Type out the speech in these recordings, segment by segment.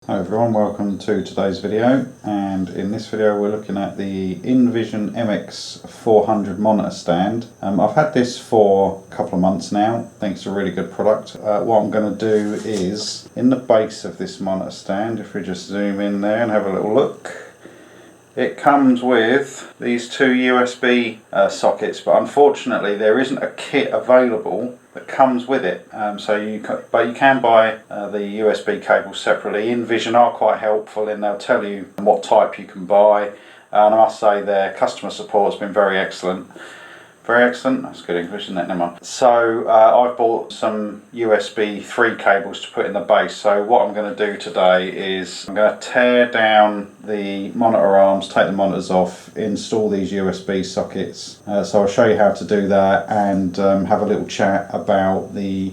Hi everyone, welcome to today's video, and in this video we're looking at the Invision MX400 monitor stand. I've had this for a couple of months now. I think it's a really good product. What I'm going to do is, in the base of this monitor stand, if we just zoom in there and have a little look, it comes with these two USB sockets, but unfortunately there isn't a kit available that comes with it. But you can buy the USB cables separately. Invision are quite helpful, and they'll tell you what type you can buy. And I must say their customer support has been very excellent. Very excellent, that's good English, isn't it? Never mind. So I've bought some USB 3 cables to put in the base. So what I'm going to do today is I'm going to tear down the monitor arms, take the monitors off, install these USB sockets. So I'll show you how to do that and have a little chat about the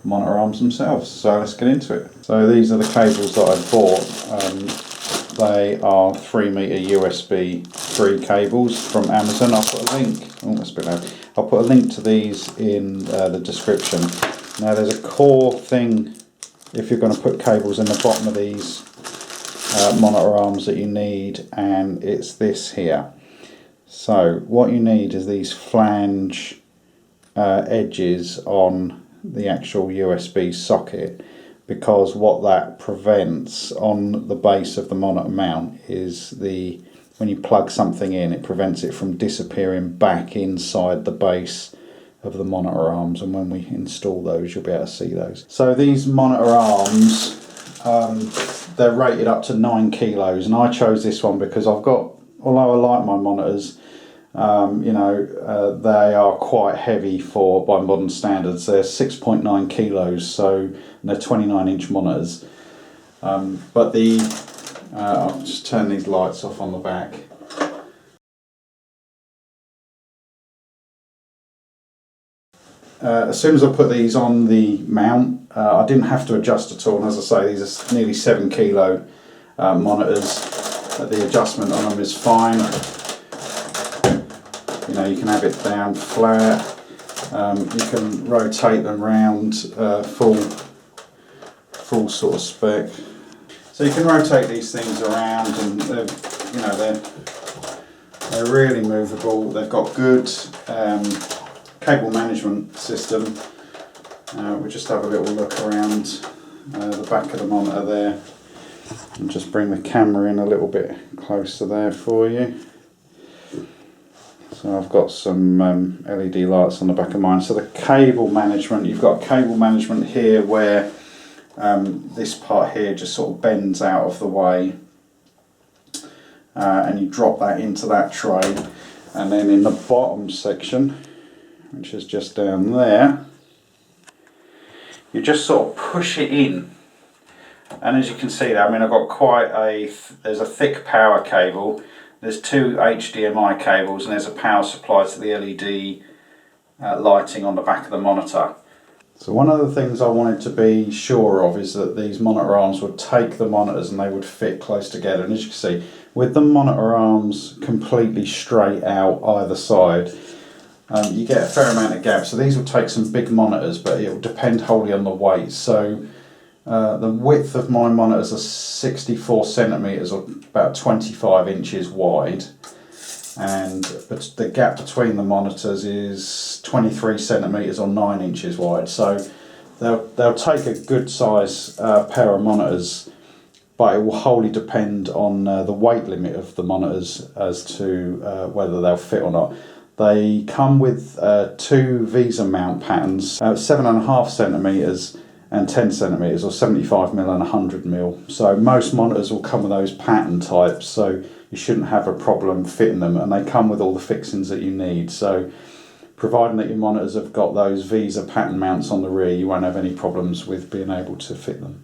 monitor arms themselves. So let's get into it. So these are the cables that I bought. They are 3-meter USB 3 cables from Amazon. I'll put a link. Oh, that's a bit loud. I'll put a link to these in the description. Now, there's a core thing if you're going to put cables in the bottom of these monitor arms that you need, and it's this here. So what you need is these flange edges on the actual USB socket, because what that prevents on the base of the monitor mount is when you plug something in, it prevents it from disappearing back inside the base of the monitor arms, and when we install those you'll be able to see those. So these monitor arms, they're rated up to 9 kilos, and I chose this one because although I like my monitors, they are quite heavy by modern standards. They're 6.9 kilos, so they're 29-inch monitors. I'll just turn these lights off on the back. As soon as I put these on the mount, I didn't have to adjust at all. And as I say, these are nearly 7 kilo monitors. The adjustment on them is fine. You can have it down flat. You can rotate them round full sort of spec. So you can rotate these things around, and they're really movable. They've got good cable management system. We'll just have a little look around the back of the monitor there, and just bring the camera in a little bit closer there for you. So I've got some LED lights on the back of mine. So the cable management, you've got cable management here where this part here just sort of bends out of the way, and you drop that into that tray, and then in the bottom section, which is just down there, you just sort of push it in. And as you can see there, I've got there's a thick power cable. There's 2 HDMI cables, and there's a power supply to the LED lighting on the back of the monitor. So one of the things I wanted to be sure of is that these monitor arms would take the monitors and they would fit close together. And as you can see, with the monitor arms completely straight out either side, you get a fair amount of gap. So these will take some big monitors, but it will depend wholly on the weight. So the width of my monitors are 64 centimeters, or about 25 inches wide, and the gap between the monitors is 23 centimeters or 9 inches wide. So they'll take a good size pair of monitors, but it will wholly depend on the weight limit of the monitors as to whether they'll fit or not. They come with 2 VESA mount patterns, 7.5 centimeters and 10 centimeters, or 75mm and 100mm. So most monitors will come with those pattern types, so you shouldn't have a problem fitting them, and they come with all the fixings that you need. So providing that your monitors have got those VESA pattern mounts on the rear, you won't have any problems with being able to fit them.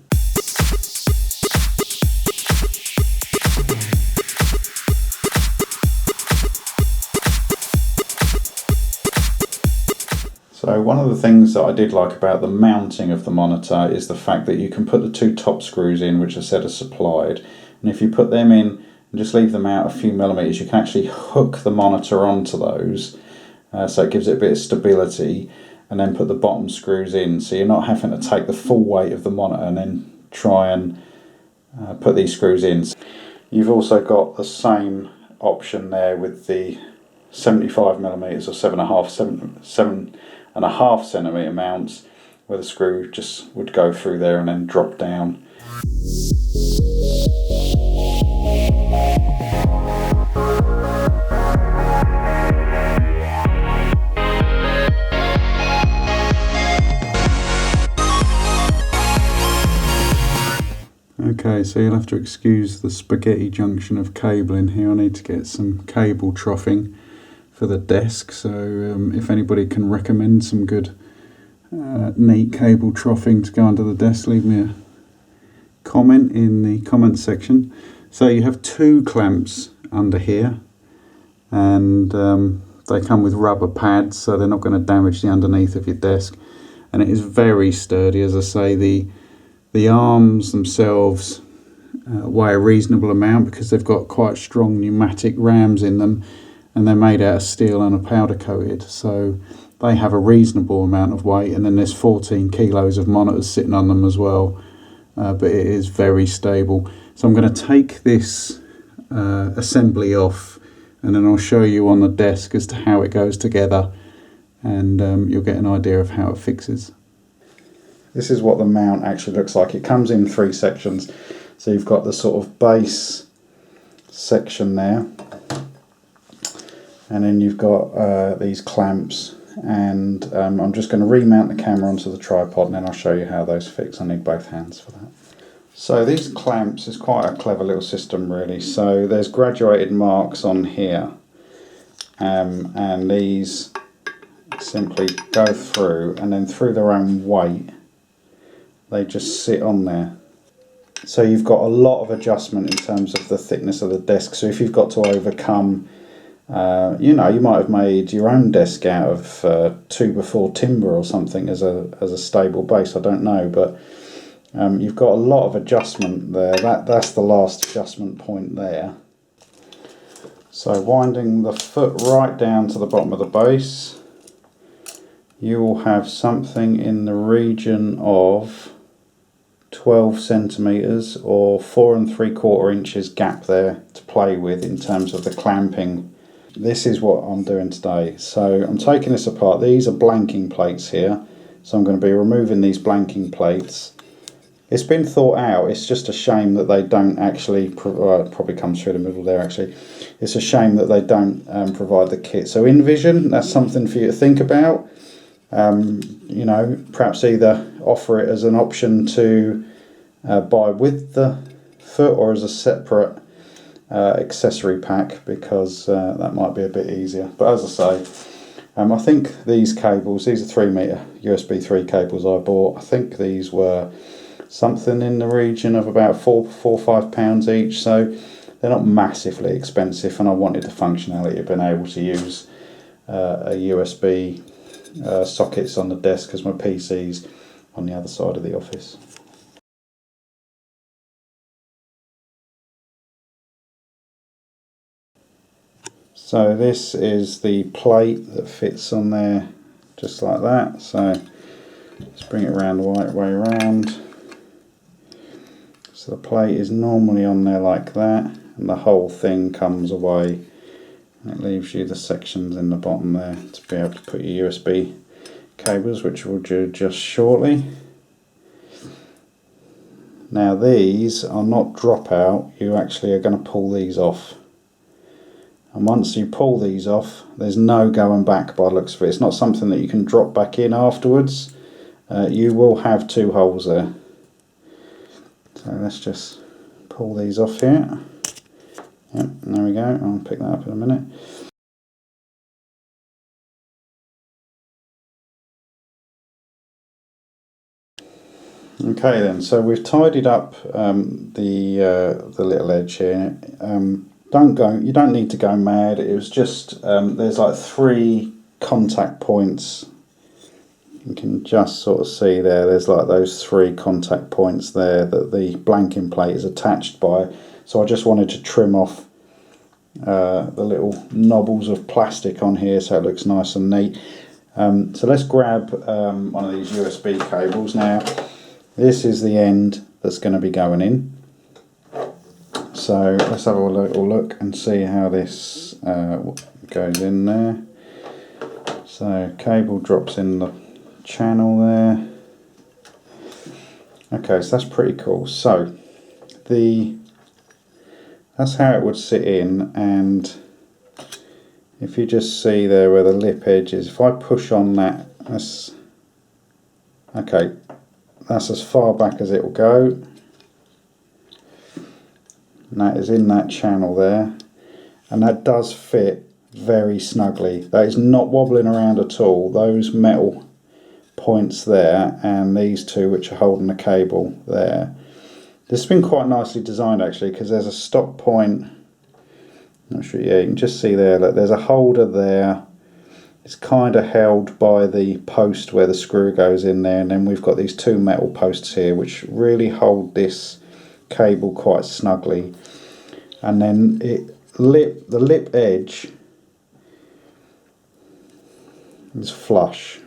So one of the things that I did like about the mounting of the monitor is the fact that you can put the 2 top screws in, which I said are supplied, and if you put them in and just leave them out a few millimeters, you can actually hook the monitor onto those, so it gives it a bit of stability, and then put the bottom screws in, so you're not having to take the full weight of the monitor and then try and put these screws in. You've also got the same option there with the 75mm or 7.5 centimetre mounts, where the screw just would go through there and then drop down. Okay, so you'll have to excuse the spaghetti junction of cabling here. I need to get some cable troughing for the desk, so if anybody can recommend some good neat cable troughing to go under the desk, leave me a comment in the comment section. So you have two clamps under here, and they come with rubber pads, so they're not going to damage the underneath of your desk, and it is very sturdy. As I say, the arms themselves weigh a reasonable amount because they've got quite strong pneumatic rams in them, and they're made out of steel and are powder coated, so they have a reasonable amount of weight. And then there's 14 kilos of monitors sitting on them as well, but it is very stable. So I'm going to take this assembly off, and then I'll show you on the desk as to how it goes together, and you'll get an idea of how it fixes. This is what the mount actually looks like. It comes in 3 sections. So you've got the sort of base section there, and then you've got these clamps, and I'm just going to remount the camera onto the tripod, and then I'll show you how those fix. I need both hands for that. So these clamps is quite a clever little system really. So there's graduated marks on here, and these simply go through, and then through their own weight they just sit on there. So you've got a lot of adjustment in terms of the thickness of the desk. So if you've got to overcome, you know, you might have made your own desk out of 2x4 timber or something as a stable base, I don't know, but you've got a lot of adjustment there. That's the last adjustment point there. So winding the foot right down to the bottom of the base, you will have something in the region of 12 centimeters or 4 3/4 inches gap there to play with in terms of the clamping. This is what I'm doing today. So I'm taking this apart. These are blanking plates here, so I'm going to be removing these blanking plates. It's been thought out. It's just a shame that they don't actually it probably comes through the middle there actually. It's a shame that they don't provide the kit. So Invision, that's something for you to think about. You know, perhaps either offer it as an option to buy with the foot or as a separate accessory pack, because that might be a bit easier. But as I say, I think these cables, these are 3-meter USB 3 cables I bought. I think these were something in the region of about £4 or £5 each, so they're not massively expensive, and I wanted the functionality of being able to use a USB sockets on the desk because my PC's on the other side of the office. So this is the plate that fits on there just like that. So let's bring it around the right way around. So the plate is normally on there like that, and the whole thing comes away. It leaves you the sections in the bottom there to be able to put your USB cables, which we'll do just shortly. Now these are not drop out, you actually are going to pull these off. And once you pull these off, there's no going back by the looks of it. It's not something that you can drop back in afterwards. You will have 2 holes there. So let's just pull these off here. Yep, there we go. I'll pick that up in a minute. Okay then, so we've tidied up the little edge here. You don't need to go mad. It was just there's like 3 contact points. You can just sort of see there. There's like those 3 contact points there that the blanking plate is attached by. So I just wanted to trim off the little knobbles of plastic on here so it looks nice and neat. So let's grab one of these USB cables now. This is the end that's going to be going in. So let's have a little look and see how this goes in there. So cable drops in the channel there. Okay, so that's pretty cool. So that's how it would sit in, and if you just see there where the lip edge is, if I push on that, that's as far back as it will go. And that is in that channel there, and that does fit very snugly. That is not wobbling around at all. Those metal points there and these two which are holding the cable there, this has been quite nicely designed actually, because there's a stop point. Not sure, yeah, you can just see there that there's a holder there. It's kind of held by the post where the screw goes in there, and then we've got these two metal posts here which really hold this cable quite snugly. And then the lip edge is flush.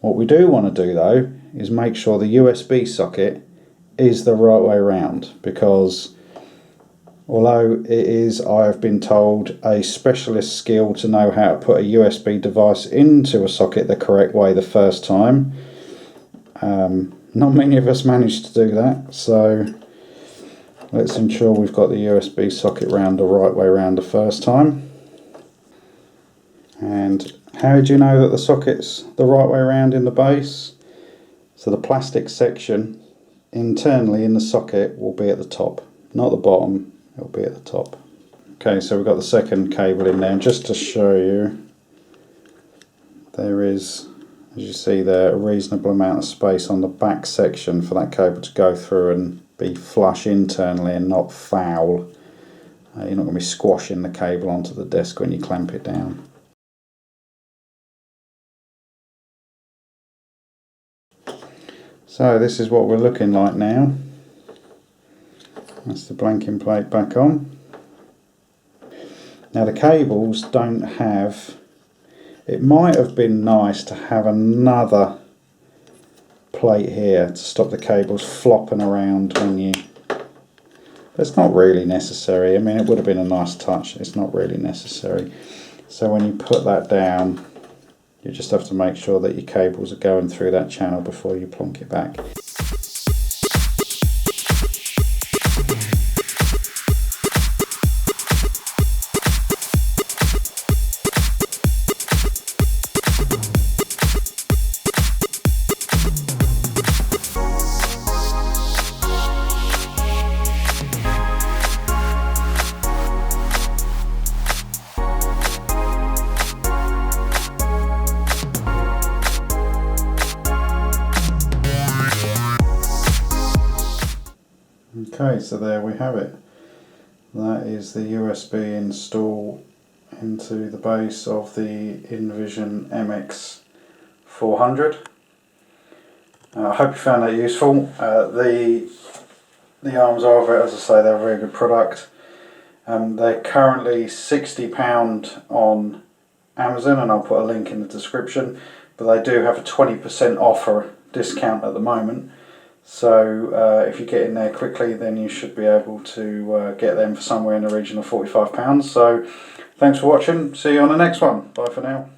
What we do want to do though is make sure the USB socket is the right way around, because although it is, I have been told, a specialist skill to know how to put a USB device into a socket the correct way the first time, not many of us managed to do that, so let's ensure we've got the USB socket round the right way around the first time. And how do you know that the socket's the right way around in the base? So the plastic section internally in the socket will be at the top, not the bottom, it'll be at the top. Okay, so we've got the second cable in there, and just to show you, there is, as you see there, a reasonable amount of space on the back section for that cable to go through and be flush internally and not foul. You're not going to be squashing the cable onto the desk when you clamp it down. So this is what we're looking like now. That's the blanking plate back on. Now the cables don't have, it might have been nice to have another plate here to stop the cables flopping around when you, but it's not really necessary. I mean, it would have been a nice touch, it's not really necessary. So when you put that down, you just have to make sure that your cables are going through that channel before you plonk it back. Okay, so there we have it. That is the USB install into the base of the Invision MX400. I hope you found that useful. The arms of it, as I say, they're a very good product. They're currently £60 on Amazon, and I'll put a link in the description, but they do have a 20% offer discount at the moment. So if you get in there quickly, then you should be able to get them for somewhere in the region of £45. So thanks for watching, see you on the next one, bye for now.